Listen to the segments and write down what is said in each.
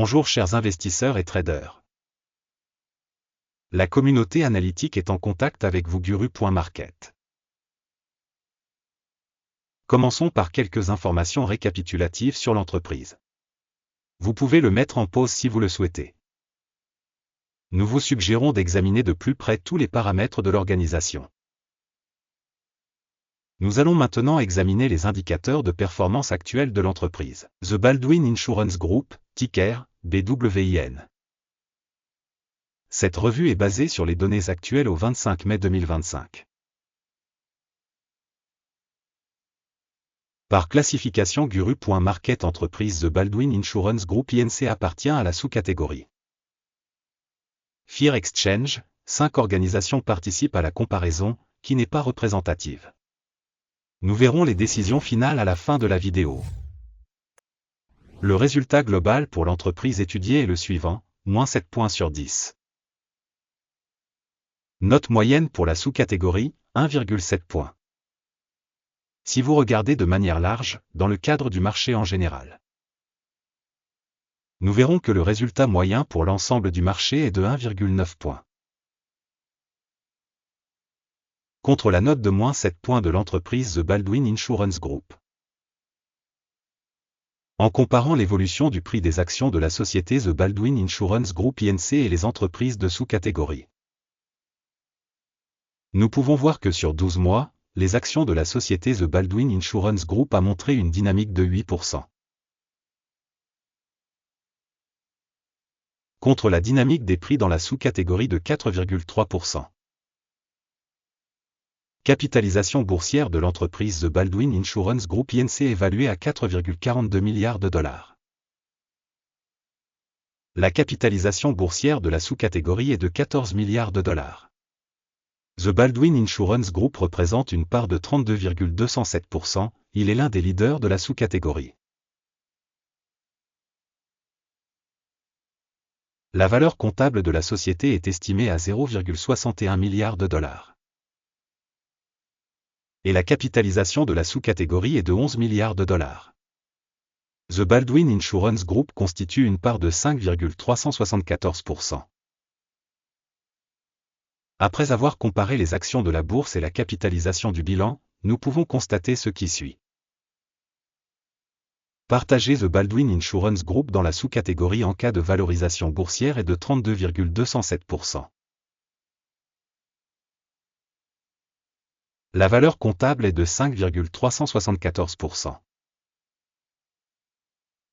Bonjour chers investisseurs et traders. La communauté analytique est en contact avec vous Guru.market. Commençons par quelques informations récapitulatives sur l'entreprise. Vous pouvez le mettre en pause si vous le souhaitez. Nous vous suggérons d'examiner de plus près tous les paramètres de l'organisation. Nous allons maintenant examiner les indicateurs de performance actuels de l'entreprise. The Baldwin Insurance Group, ticker, BWIN. Cette revue est basée sur les données actuelles au 25 mai 2025. Par classification Guru.market entreprise The Baldwin Insurance Group INC appartient à la sous-catégorie Fear Exchange. 5 organisations participent à la comparaison, qui n'est pas représentative. Nous verrons les décisions finales à la fin de la vidéo. Le résultat global pour l'entreprise étudiée est le suivant, moins 7 points sur 10. Note moyenne pour la sous-catégorie, 1,7 points. Si vous regardez de manière large, dans le cadre du marché en général, nous verrons que le résultat moyen pour l'ensemble du marché est de 1,9 points. Contre la note de moins 7 points de l'entreprise The Baldwin Insurance Group. En comparant l'évolution du prix des actions de la société The Baldwin Insurance Group INC et les entreprises de sous-catégorie, nous pouvons voir que sur 12 mois, les actions de la société The Baldwin Insurance Group a montré une dynamique de 8%. Contre la dynamique des prix dans la sous-catégorie de 4,3%. Capitalisation boursière de l'entreprise The Baldwin Insurance Group INC évaluée à 4,42 milliards de dollars. La capitalisation boursière de la sous-catégorie est de 14 milliards de dollars. The Baldwin Insurance Group représente une part de 32,207%, il est l'un des leaders de la sous-catégorie. La valeur comptable de la société est estimée à 0,61 milliards de dollars. Et la capitalisation de la sous-catégorie est de 11 milliards de dollars. The Baldwin Insurance Group constitue une part de 5,374%. Après avoir comparé les actions de la bourse et la capitalisation du bilan, nous pouvons constater ce qui suit. Partager The Baldwin Insurance Group dans la sous-catégorie en cas de valorisation boursière est de 32,207%. La valeur comptable est de 5,374%.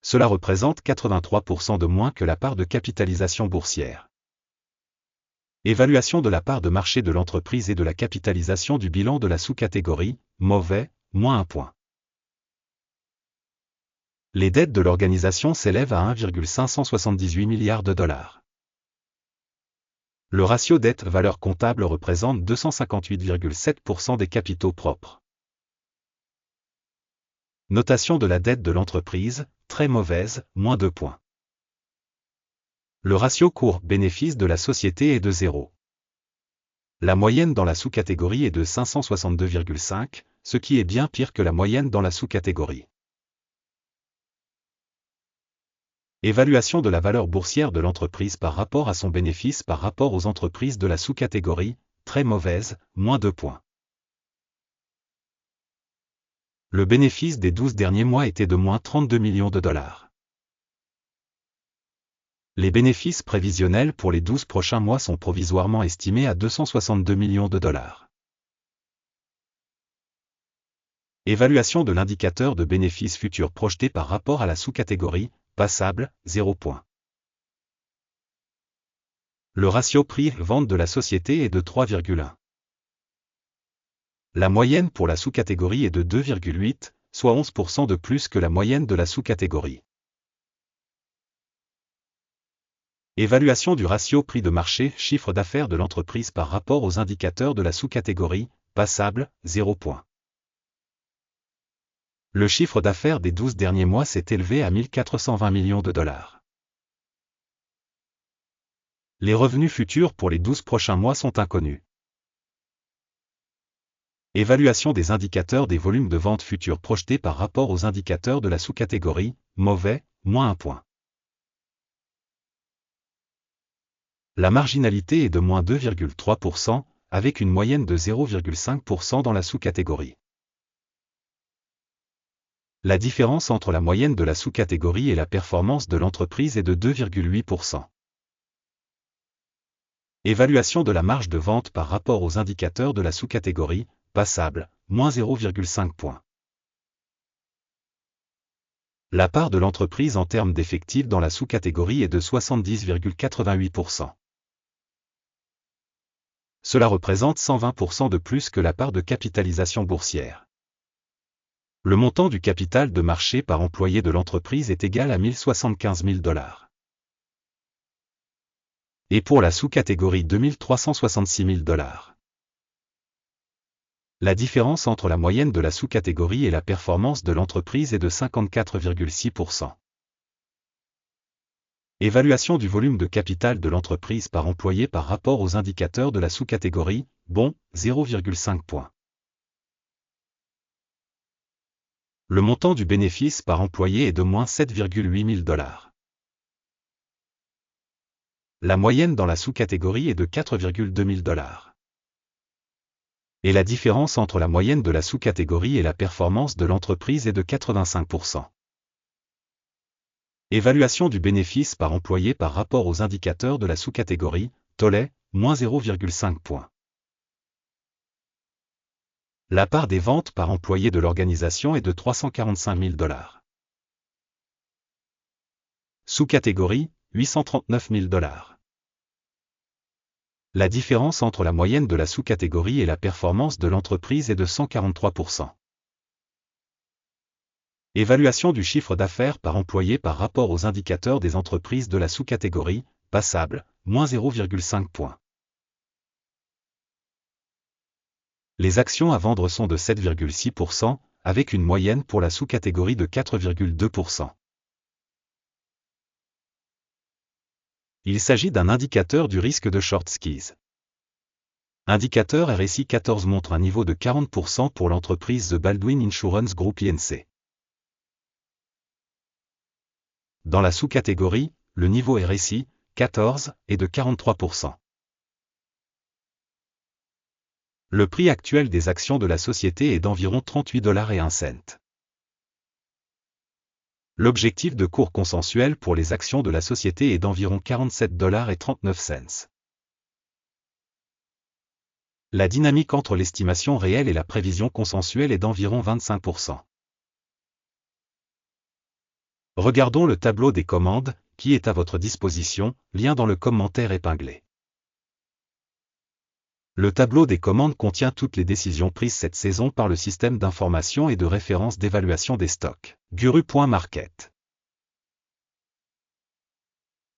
Cela représente 83% de moins que la part de capitalisation boursière. Évaluation de la part de marché de l'entreprise et de la capitalisation du bilan de la sous-catégorie, mauvais, moins 1 point. Les dettes de l'organisation s'élèvent à 1,578 milliards de dollars. Le ratio dette-valeur comptable représente 258,7% des capitaux propres. Notation de la dette de l'entreprise, très mauvaise, moins 2 points. Le ratio cours-bénéfice de la société est de 0. La moyenne dans la sous-catégorie est de 562,5, ce qui est bien pire que la moyenne dans la sous-catégorie. Évaluation de la valeur boursière de l'entreprise par rapport à son bénéfice par rapport aux entreprises de la sous-catégorie, très mauvaise, moins 2 points. Le bénéfice des 12 derniers mois était de moins 32 millions de dollars. Les bénéfices prévisionnels pour les 12 prochains mois sont provisoirement estimés à 262 millions de dollars. Évaluation de l'indicateur de bénéfices futurs projeté par rapport à la sous-catégorie, passable, 0 point. Le ratio prix-vente de la société est de 3,1. La moyenne pour la sous-catégorie est de 2,8, soit 11% de plus que la moyenne de la sous-catégorie. Évaluation du ratio prix de marché, chiffre d'affaires de l'entreprise par rapport aux indicateurs de la sous-catégorie, passable, 0 point. Le chiffre d'affaires des 12 derniers mois s'est élevé à 1420 millions de dollars. Les revenus futurs pour les 12 prochains mois sont inconnus. Évaluation des indicateurs des volumes de vente futurs projetés par rapport aux indicateurs de la sous-catégorie, mauvais, moins 1 point. La marginalité est de moins 2,3%, avec une moyenne de 0,5% dans la sous-catégorie. La différence entre la moyenne de la sous-catégorie et la performance de l'entreprise est de 2,8%. Évaluation de la marge de vente par rapport aux indicateurs de la sous-catégorie, passable, moins 0,5 points. La part de l'entreprise en termes d'effectifs dans la sous-catégorie est de 70,88%. Cela représente 120% de plus que la part de capitalisation boursière. Le montant du capital de marché par employé de l'entreprise est égal à 1075 000 $. Et pour la sous-catégorie 2366 000 $. La différence entre la moyenne de la sous-catégorie et la performance de l'entreprise est de 54,6%. Évaluation du volume de capital de l'entreprise par employé par rapport aux indicateurs de la sous-catégorie, bon, 0,5 points. Le montant du bénéfice par employé est de moins 7,8 000 $. La moyenne dans la sous-catégorie est de 4,2 000 $. Et la différence entre la moyenne de la sous-catégorie et la performance de l'entreprise est de 85%. Évaluation du bénéfice par employé par rapport aux indicateurs de la sous-catégorie, Tollet, moins 0,5 points. La part des ventes par employé de l'organisation est de 345 000 $. Sous-catégorie, 839 000 $. La différence entre la moyenne de la sous-catégorie et la performance de l'entreprise est de 143%. Évaluation du chiffre d'affaires par employé par rapport aux indicateurs des entreprises de la sous-catégorie, passable, moins 0,5 points. Les actions à vendre sont de 7,6%, avec une moyenne pour la sous-catégorie de 4,2%. Il s'agit d'un indicateur du risque de short squeeze. Indicateur RSI 14 montre un niveau de 40% pour l'entreprise The Baldwin Insurance Group Inc. Dans la sous-catégorie, le niveau RSI, 14, est de 43%. Le prix actuel des actions de la société est d'environ 38,01 $. L'objectif de cours consensuel pour les actions de la société est d'environ 47,39 $. La dynamique entre l'estimation réelle et la prévision consensuelle est d'environ 25%. Regardons le tableau des commandes, qui est à votre disposition, lien dans le commentaire épinglé. Le tableau des commandes contient toutes les décisions prises cette saison par le système d'information et de référence d'évaluation des stocks, Guru.market.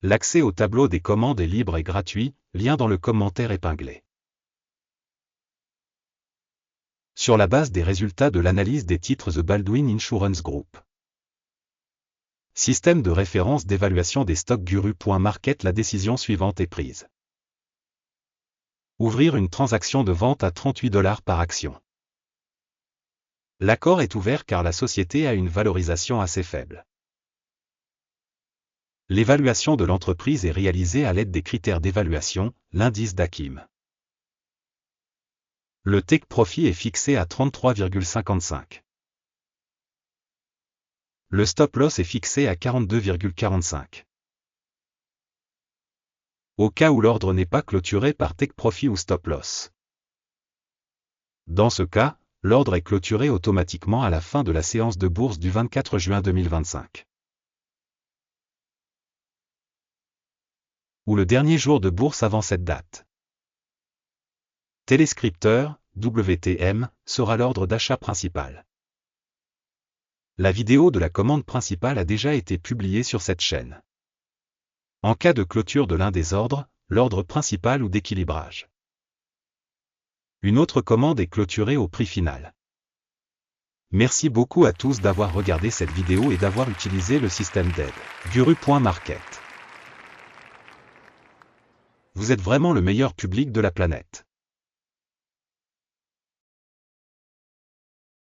L'accès au tableau des commandes est libre et gratuit, lien dans le commentaire épinglé. Sur la base des résultats de l'analyse des titres The Baldwin Insurance Group. Système de référence d'évaluation des stocks Guru.market. La décision suivante est prise. Ouvrir une transaction de vente à 38 $ par action. L'accord est ouvert car la société a une valorisation assez faible. L'évaluation de l'entreprise est réalisée à l'aide des critères d'évaluation, l'indice d'Akim. Le take profit est fixé à 33,55. Le stop loss est fixé à 42,45. Au cas où l'ordre n'est pas clôturé par take profit ou stop loss. Dans ce cas, l'ordre est clôturé automatiquement à la fin de la séance de bourse du 24 juin 2025. Ou le dernier jour de bourse avant cette date. Téléscripteur, WTM, sera l'ordre d'achat principal. La vidéo de la commande principale a déjà été publiée sur cette chaîne. En cas de clôture de l'un des ordres, l'ordre principal ou d'équilibrage. Une autre commande est clôturée au prix final. Merci beaucoup à tous d'avoir regardé cette vidéo et d'avoir utilisé le système d'aide, Guru.market. Vous êtes vraiment le meilleur public de la planète.